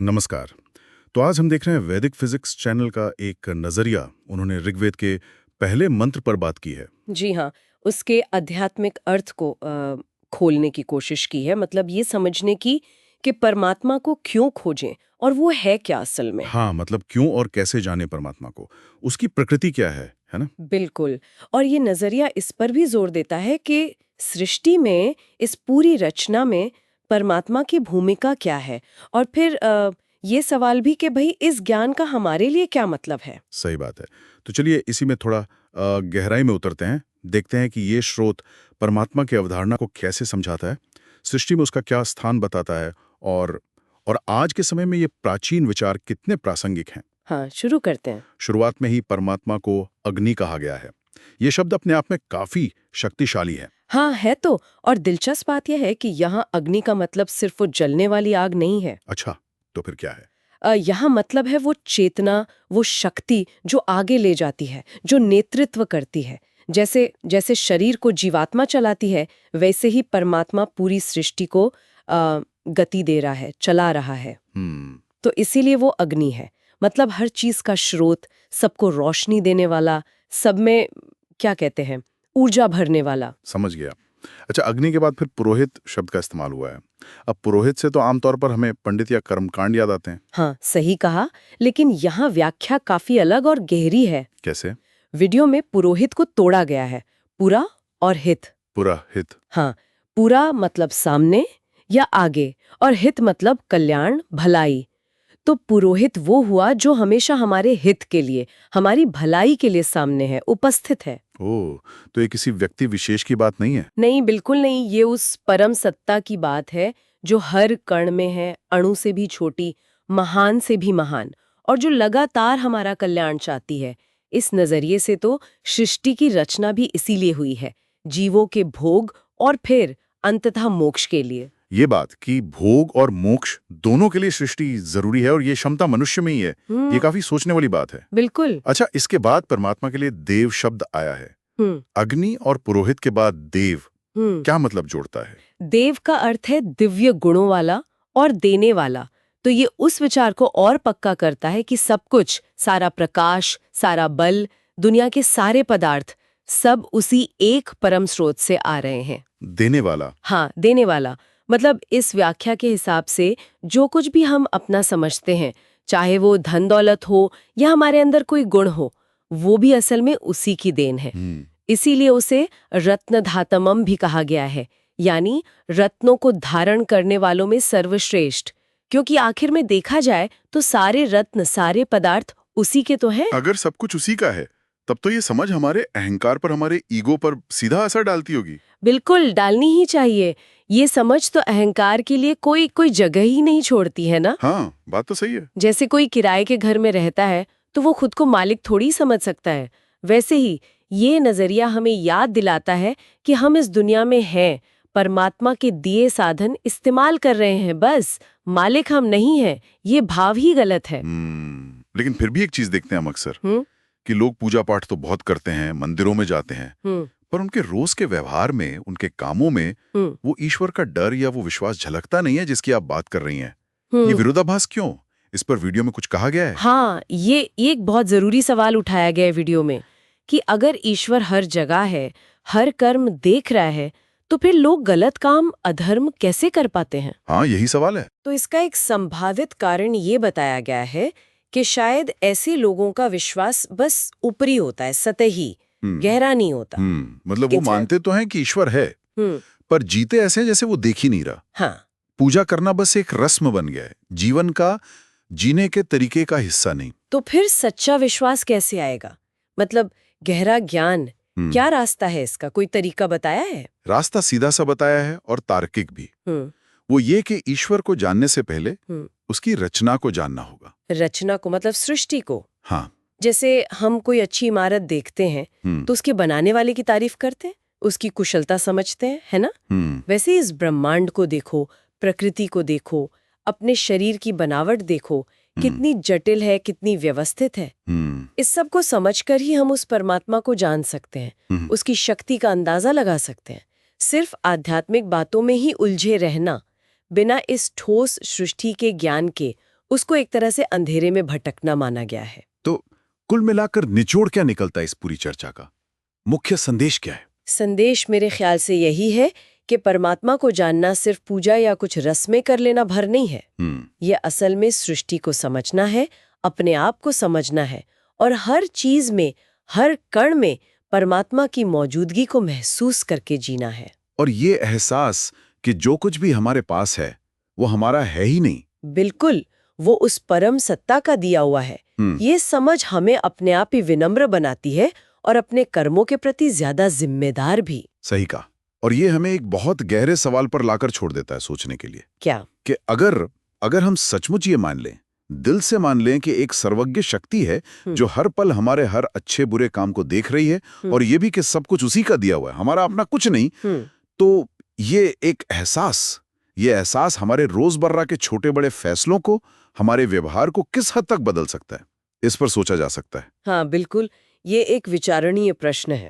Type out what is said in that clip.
नमस्कार। तो आज हम देख रहे हैं वैदिक फिजिक्स चैनल का एक नजरिया। उन्होंने ऋग्वेद के पहले मंत्र पर बात की है। जी हाँ, उसके आध्यात्मिक अर्थ को खोलने की कोशिश की है, मतलब ये समझने की कि परमात्मा को क्यों खोजें और वो है क्या असल में। हाँ, मतलब क्यों और कैसे जाने परमात्मा को, उसकी प्रकृति क्या है ना? बिल्कुल। और ये नजरिया इस पर भी जोर देता है कि सृष्टि में, इस पूरी रचना में परमात्मा की भूमिका क्या है, और फिर ये सवाल भी कि भाई इस ज्ञान का हमारे लिए क्या मतलब है। सही बात है। तो चलिए इसी में थोड़ा गहराई में उतरते हैं, देखते हैं कि ये स्रोत परमात्मा की अवधारणा को कैसे समझाता है, सृष्टि में उसका क्या स्थान बताता है, और आज के समय में ये प्राचीन विचार कितने प्रासंगिक हैं। हाँ, शुरू करते हैं। शुरुआत में ही परमात्मा को अग्नि कहा गया है। ये शब्द अपने आप में काफी शक्तिशाली है। हाँ है तो। और दिलचस्प बात यह है कि यहाँ अग्नि का मतलब सिर्फ वो जलने वाली आग नहीं है। अच्छा, तो फिर क्या है? यहाँ मतलब है वो चेतना, वो शक्ति जो आगे ले जाती है, जो नेतृत्व करती है। जैसे जैसे शरीर को जीवात्मा चलाती है, वैसे ही परमात्मा पूरी सृष्टि को गति दे रहा है, चला रहा है। तो इसीलिए वो अग्नि है, मतलब हर चीज का स्रोत, सबको रोशनी देने वाला, सब में क्या कहते हैं, ऊर्जा भरने वाला। समझ गया। अच्छा, अग्नि के बाद फिर पुरोहित शब्द का इस्तेमाल हुआ है। अब पुरोहित से तो आमतौर पर हमें पंडित या कर्मकांड याद आते हैं। हाँ, सही कहा। लेकिन यहाँ व्याख्या काफी अलग और गहरी है। कैसे? वीडियो में पुरोहित को तोड़ा गया है, पुरा और हित। पुरोहित। हाँ, पूरा मतलब सामने या आगे, और हित मतलब कल्याण, भलाई। तो पुरोहित वो हुआ जो हमेशा हमारे हित के लिए, हमारी भलाई के लिए सामने है, उपस्थित है। ओह, तो ये किसी व्यक्ति विशेष की बात नहीं है। नहीं, बिल्कुल नहीं। ये उस परम सत्ता की बात है जो हर कण में है, अणु से भी छोटी, महान से भी महान, और जो लगातार हमारा कल्याण चाहती है। इस नजरिए से तो सृष्टि की रचना भी इसीलिए हुई है, जीवों के भोग और फिर अंततः मोक्ष के लिए। ये बात कि भोग और मोक्ष दोनों के लिए सृष्टि जरूरी है और ये क्षमता मनुष्य में ही है, ये काफी सोचने वाली बात है। बिल्कुल। अच्छा, इसके बाद परमात्मा के लिए देव शब्द आया है। हम्म। अग्नि और पुरोहित के बाद देव हम्म। क्या मतलब जोड़ता है? देव का अर्थ है दिव्य गुणों वाला और देने वाला। तो ये उस विचार को और पक्का करता है कि सब कुछ, सारा प्रकाश, सारा बल, दुनिया के सारे पदार्थ, सब उसी एक परम स्रोत से आ रहे हैं। देने वाला। हाँ, देने वाला। मतलब इस व्याख्या के हिसाब से जो कुछ भी हम अपना समझते हैं, चाहे वो धन दौलत हो या हमारे अंदर कोई गुण हो, वो भी असल में उसी की देन है। इसीलिए उसे रत्न धातमम भी कहा गया है, यानी रत्नों को धारण करने वालों में सर्वश्रेष्ठ। क्योंकि आखिर में देखा जाए तो सारे रत्न, सारे पदार्थ उसी के तो हैं। अगर सब कुछ उसी का है, तब तो ये समझ हमारे अहंकार पर, हमारे ईगो पर सीधा असर डालती होगी। बिल्कुल, डालनी ही चाहिए। ये समझ तो अहंकार के लिए कोई कोई जगह ही नहीं छोड़ती है ना। हाँ, बात तो सही है। जैसे कोई किराए के घर में रहता है तो वो खुद को मालिक थोड़ी समझ सकता है, वैसे ही ये नजरिया हमें याद दिलाता है कि हम इस दुनिया में हैं, परमात्मा के दिए साधन इस्तेमाल कर रहे हैं, बस मालिक हम नहीं हैं। ये भाव ही गलत है। लेकिन फिर भी एक चीज देखते हैं हम अक्सर कि लोग पूजा पाठ तो बहुत करते हैं, मंदिरों में जाते हैं, पर उनके रोज के व्यवहार में, उनके कामों में वो ईश्वर का डर या वो विश्वास झलकता नहीं है जिसकी आप बात कर रही हैं। ये विरोधाभास क्यों? इस पर वीडियो में कुछ कहा गया है? हाँ, ये एक बहुत जरूरी सवाल उठाया गया है वीडियो में, कि अगर ईश्वर हर जगह है, हर कर्म देख रहा है, तो फिर लोग गलत काम, अधर्म कैसे कर पाते हैं? हाँ, यही सवाल है। तो इसका एक संभावित कारण ये बताया गया है कि शायद ऐसे लोगों का विश्वास बस ऊपरी होता है, सतही, गहरा नहीं होता। मतलब वो मानते तो हैं कि ईश्वर है, पर जीते ऐसे जैसे वो देख ही नहीं रहा। हाँ। पूजा करना बस एक रस्म बन गया है, जीवन का जीने के तरीके का हिस्सा नहीं। तो फिर सच्चा विश्वास कैसे आएगा? मतलब गहरा ज्ञान, क्या रास्ता है इसका? कोई तरीका बताया है? रास्ता सीधा सा बताया है और तार्किक भी। वो ये कि ईश्वर को जानने से पहले उसकी रचना को जानना होगा। रचना को मतलब सृष्टि को? हाँ। जैसे हम कोई अच्छी इमारत देखते हैं तो उसके बनाने वाले की तारीफ करते हैं, उसकी कुशलता समझते हैं, है ना? वैसे इस ब्रह्मांड को देखो, प्रकृति को देखो, अपने शरीर की बनावट देखो, कितनी जटिल है, कितनी व्यवस्थित है। इस सब को समझकर ही हम उस परमात्मा को जान सकते हैं, उसकी शक्ति का अंदाजा लगा सकते हैं। सिर्फ आध्यात्मिक बातों में ही उलझे रहना, बिना इस ठोस सृष्टि के ज्ञान के, उसको एक तरह से अंधेरे में भटकना माना गया है। तो कुल मिलाकर निचोड़ क्या निकलता है इस पूरी चर्चा का? मुख्य संदेश क्या है? संदेश मेरे ख्याल से यही है कि परमात्मा को जानना सिर्फ पूजा या कुछ रस्में कर लेना भर नहीं है। ये असल में सृष्टि को समझना है, अपने आप को समझना है और हर चीज में, हर कण में परमात्मा की मौजूदगी को महसूस करके जीना है। और ये एहसास कि जो कुछ भी हमारे पास है वो हमारा है ही नहीं। बिल्कुल, वो उस परम सत्ता का दिया हुआ है। ये समझ हमें अपने आप ही विनम्र बनाती है और अपने कर्मों के प्रति ज्यादा जिम्मेदार भी। सही कहा। और ये हमें एक बहुत गहरे सवाल पर लाकर छोड़ देता है सोचने के लिए। क्या? कि अगर हम सचमुच ये मान लें, दिल से मान लें कि एक सर्वज्ञ शक्ति है जो हर पल हमारे हर अच्छे बुरे काम को देख रही है और ये भी कि सब कुछ उसी का दिया हुआ है, हमारा अपना कुछ नहीं, तो ये एहसास हमारे रोजमर्रा के छोटे बड़े फैसलों को, हमारे व्यवहार को किस हद तक बदल सकता है, इस पर सोचा जा सकता है। हाँ बिल्कुल, ये एक विचारणीय प्रश्न है।